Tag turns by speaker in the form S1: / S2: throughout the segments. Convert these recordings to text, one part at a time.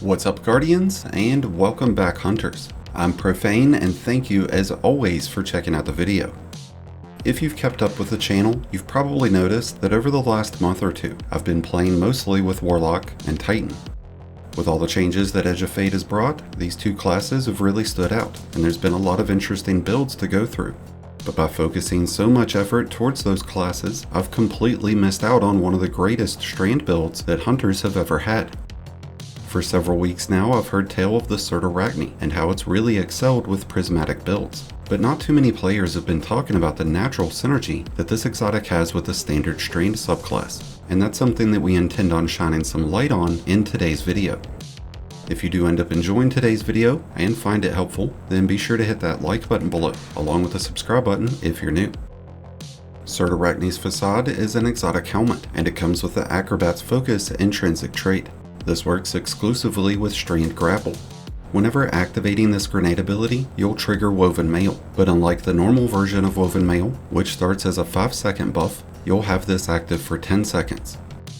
S1: What's up, Guardians, and welcome back, Hunters. I'm Profane, and thank you as always for checking out the video. If you've kept up with the channel, you've probably noticed that over the last month or two, I've been playing mostly with Warlock and Titan. With all the changes that Edge of Fate has brought, these two classes have really stood out, and there's been a lot of interesting builds to go through. But by focusing so much effort towards those classes, I've completely missed out on one of the greatest Strand builds that Hunters have ever had. For several weeks now, I've heard tale of the Cyrtarachne and how it's really excelled with prismatic builds. But not too many players have been talking about the natural synergy that this exotic has with the standard Strand subclass, and that's something that we intend on shining some light on in today's video. If you do end up enjoying today's video and find it helpful, then be sure to hit that like button below, along with the subscribe button if you're new. Cyrtarachne's Facade is an exotic helmet, and it comes with the Acrobat's Focus intrinsic trait. This works exclusively with Strand Grapple. Whenever activating this grenade ability, you'll trigger Woven Mail, but unlike the normal version of Woven Mail, which starts as a 5-second buff, you'll have this active for 10 seconds.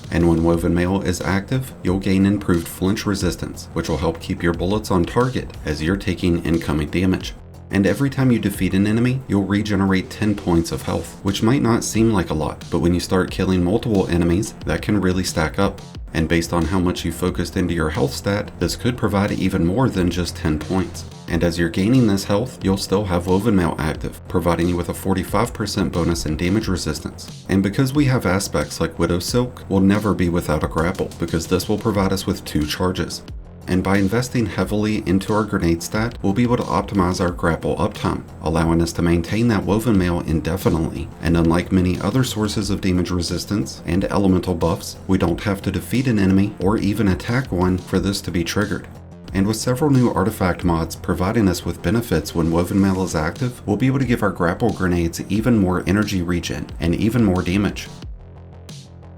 S1: And when Woven Mail is active, you'll gain improved flinch resistance, which will help keep your bullets on target as you're taking incoming damage. And every time you defeat an enemy, you'll regenerate 10 points of health, which might not seem like a lot, but when you start killing multiple enemies, that can really stack up. And based on how much you focused into your health stat, this could provide even more than just 10 points. And as you're gaining this health, you'll still have Woven Mail active, providing you with a 45% bonus in damage resistance. And because we have aspects like Widow Silk, we'll never be without a grapple, because this will provide us with 2 charges. And by investing heavily into our grenade stat, we'll be able to optimize our grapple uptime, allowing us to maintain that Woven Mail indefinitely. And unlike many other sources of damage resistance and elemental buffs, we don't have to defeat an enemy or even attack one for this to be triggered. And with several new artifact mods providing us with benefits when Woven Mail is active, we'll be able to give our grapple grenades even more energy regen and even more damage.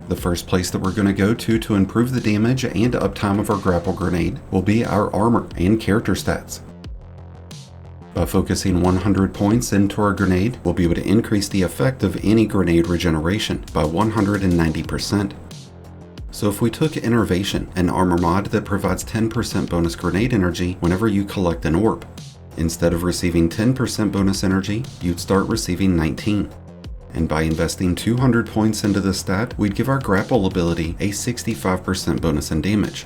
S1: The first place that we're going to go to improve the damage and uptime of our grapple grenade will be our armor and character stats. By focusing 100 points into our grenade, we'll be able to increase the effect of any grenade regeneration by 190%. So if we took Innervation, an armor mod that provides 10% bonus grenade energy whenever you collect an orb, instead of receiving 10% bonus energy, you'd start receiving 19. And by investing 200 points into this stat, we'd give our grapple ability a 65% bonus in damage.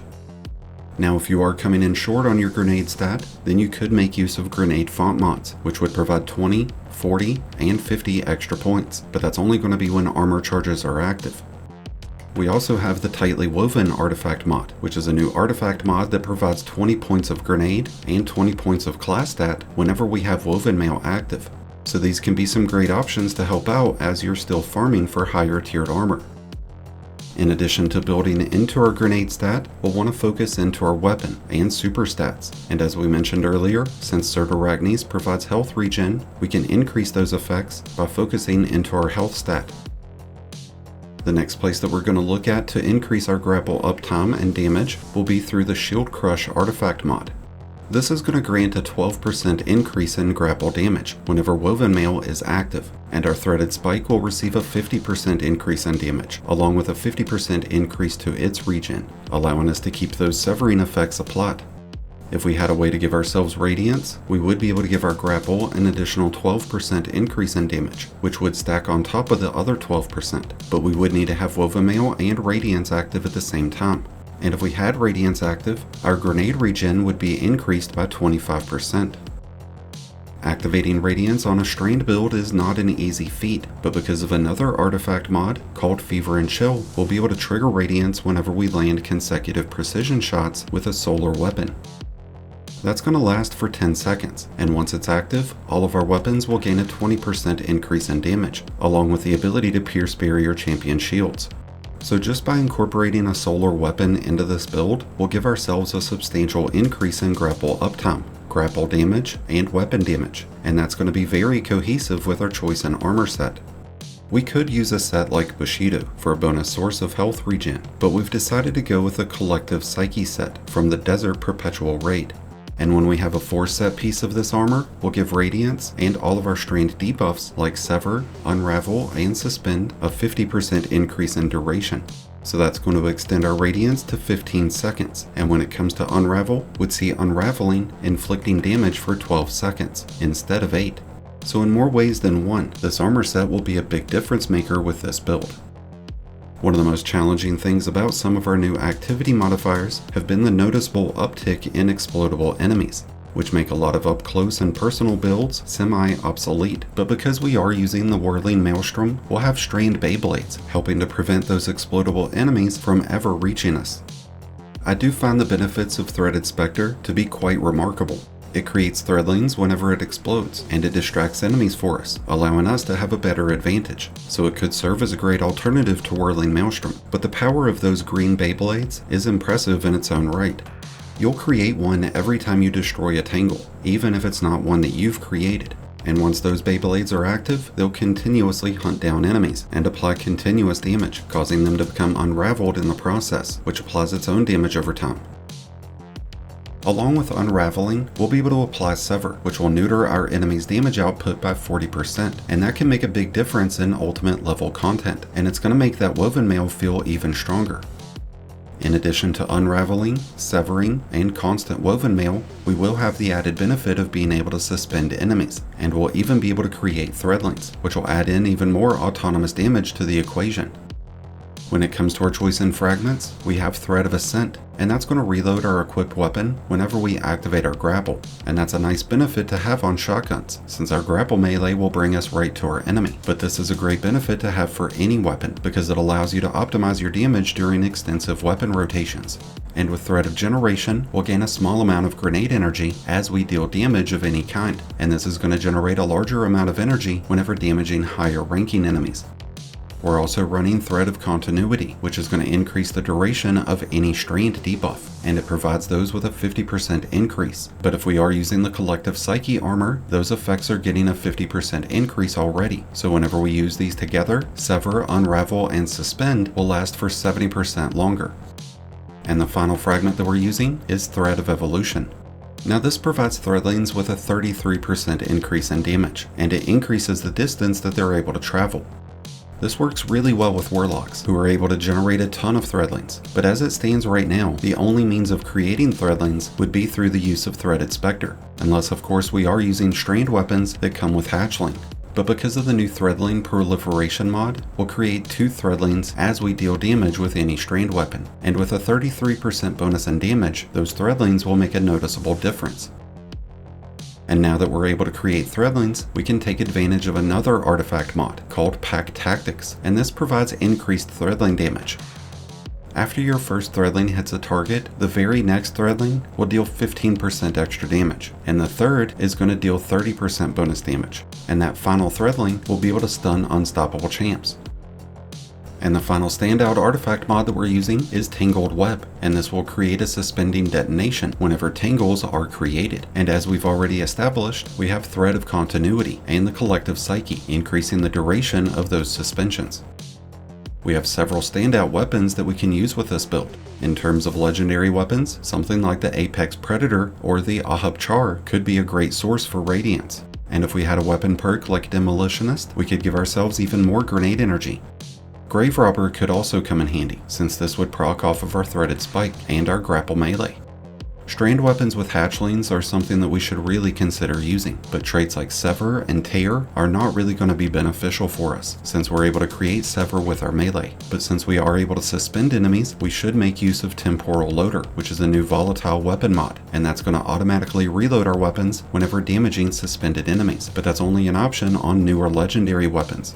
S1: Now if you are coming in short on your grenade stat, then you could make use of grenade font mods, which would provide 20, 40, and 50 extra points, but that's only going to be when armor charges are active. We also have the Tightly Woven artifact mod, which is a new artifact mod that provides 20 points of grenade and 20 points of class stat whenever we have Woven Mail active. So these can be some great options to help out as you're still farming for higher tiered armor. In addition to building into our grenade stat, we'll want to focus into our weapon and super stats. And as we mentioned earlier, since Crytarachnes provides health regen, we can increase those effects by focusing into our health stat. The next place that we're going to look at to increase our grapple uptime and damage will be through the Shieldcrush artifact mod. This is going to grant a 12% increase in grapple damage whenever Woven Mail is active, and our Threaded Spike will receive a 50% increase in damage, along with a 50% increase to its regen, allowing us to keep those severing effects applied. If we had a way to give ourselves Radiance, we would be able to give our grapple an additional 12% increase in damage, which would stack on top of the other 12%, but we would need to have Woven Mail and Radiance active at the same time. And if we had Radiance active, our grenade regen would be increased by 25%. Activating Radiance on a Strand build is not an easy feat, but because of another artifact mod called Fever and Chill, we'll be able to trigger Radiance whenever we land consecutive precision shots with a solar weapon. That's going to last for 10 seconds, and once it's active, all of our weapons will gain a 20% increase in damage, along with the ability to pierce barrier champion shields. So just by incorporating a solar weapon into this build, we'll give ourselves a substantial increase in grapple uptime, grapple damage, and weapon damage, and that's going to be very cohesive with our choice in armor set. We could use a set like Bushido for a bonus source of health regen, but we've decided to go with a collective Psyche set from the Desert Perpetual raid. And when we have a 4-set piece of this armor, we'll give Radiance and all of our Strand debuffs like Sever, Unravel, and Suspend a 50% increase in duration. so that's going to extend our radiance to 15 seconds, and when it comes to unravel, we'd see unraveling inflicting damage for 12 seconds instead of 8. So in more ways than one, this armor set will be a big difference maker with this build. One of the most challenging things about some of our new activity modifiers have been the noticeable uptick in explodable enemies, which make a lot of up close and personal builds semi-obsolete. But because we are using the Whirling Maelstrom, we'll have Strand Beyblades, helping to prevent those explodable enemies from ever reaching us. I do find the benefits of Threaded Spectre to be quite remarkable. It creates threadlings whenever it explodes, and it distracts enemies for us, allowing us to have a better advantage. So it could serve as a great alternative to Whirling Maelstrom, but the power of those green Beyblades is impressive in its own right. You'll create one every time you destroy a tangle, even if it's not one that you've created. And once those Beyblades are active, they'll continuously hunt down enemies and apply continuous damage, causing them to become unraveled in the process, which applies its own damage over time. Along with unraveling, we'll be able to apply Sever, which will neuter our enemy's damage output by 40%, and that can make a big difference in ultimate level content, and it's going to make that woven mail feel even stronger. In addition to unraveling, severing, and constant woven mail, we will have the added benefit of being able to suspend enemies, and we'll even be able to create threadlings, which will add in even more autonomous damage to the equation. When it comes to our choice in fragments, we have Thread of Ascent, and that's going to reload our equipped weapon whenever we activate our grapple, and that's a nice benefit to have on shotguns, since our grapple melee will bring us right to our enemy. But this is a great benefit to have for any weapon, because it allows you to optimize your damage during extensive weapon rotations. And with Thread of Generation, we'll gain a small amount of grenade energy as we deal damage of any kind, and this is going to generate a larger amount of energy whenever damaging higher ranking enemies. We're also running Thread of Continuity, which is going to increase the duration of any Strand debuff, and it provides those with a 50% increase. But if we are using the Collective Psyche armor, those effects are getting a 50% increase already. So whenever we use these together, Sever, Unravel, and Suspend will last for 70% longer. And the final fragment that we're using is Thread of Evolution. Now this provides threadlings with a 33% increase in damage, and it increases the distance that they're able to travel. This works really well with warlocks, who are able to generate a ton of threadlings, but as it stands right now, the only means of creating threadlings would be through the use of Threaded Spectre, unless of course we are using strand weapons that come with hatchling. But because of the new threadling proliferation mod, we'll create 2 threadlings as we deal damage with any strand weapon, and with a 33% bonus in damage, those threadlings will make a noticeable difference. And now that we're able to create threadlings, we can take advantage of another artifact mod called Pack Tactics, and this provides increased threadling damage. After your first threadling hits a target, the very next threadling will deal 15% extra damage, and the third is going to deal 30% bonus damage, and that final threadling will be able to stun unstoppable champs. And the final standout artifact mod that we're using is Tangled Web, and this will create a suspending detonation whenever tangles are created. And as we've already established, we have Thread of Continuity and the Collective Psyche, increasing the duration of those suspensions. We have several standout weapons that we can use with this build. In terms of legendary weapons, something like the Apex Predator or the Ahab Char could be a great source for radiance. And if we had a weapon perk like Demolitionist, we could give ourselves even more grenade energy. Grave Robber could also come in handy, since this would proc off of our Threaded Spike and our Grapple melee. Strand weapons with hatchlings are something that we should really consider using, but traits like Sever and Tear are not really going to be beneficial for us, since we're able to create Sever with our melee. But since we are able to suspend enemies, we should make use of Temporal Loader, which is a new volatile weapon mod, and that's going to automatically reload our weapons whenever damaging suspended enemies, but that's only an option on newer legendary weapons.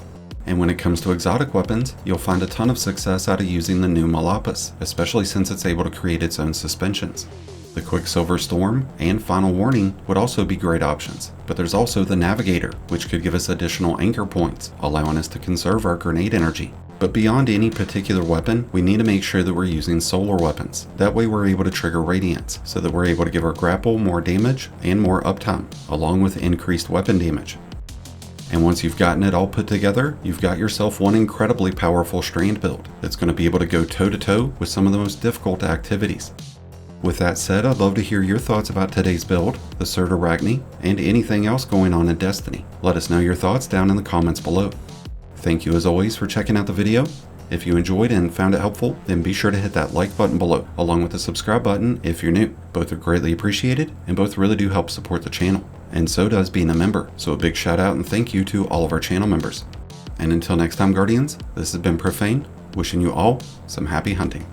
S1: And when it comes to exotic weapons, you'll find a ton of success out of using the new Malapis, especially since it's able to create its own suspensions. The Quicksilver Storm and Final Warning would also be great options, but there's also the Navigator, which could give us additional anchor points, allowing us to conserve our grenade energy. But beyond any particular weapon, we need to make sure that we're using solar weapons. That way we're able to trigger Radiance, so that we're able to give our grapple more damage and more uptime, along with increased weapon damage. And once you've gotten it all put together, you've got yourself one incredibly powerful strand build that's going to be able to go toe-to-toe with some of the most difficult activities. With that said, I'd love to hear your thoughts about today's build, the Cyrtarachne, and anything else going on in Destiny. Let us know your thoughts down in the comments below. Thank you as always for checking out the video, If you enjoyed and found it helpful, then be sure to hit that like button below, along with the subscribe button if you're new. Both are greatly appreciated, and both really do help support the channel. And so does being a member, so a big shout out and thank you to all of our channel members. And until next time, Guardians, this has been Profane, wishing you all some happy hunting.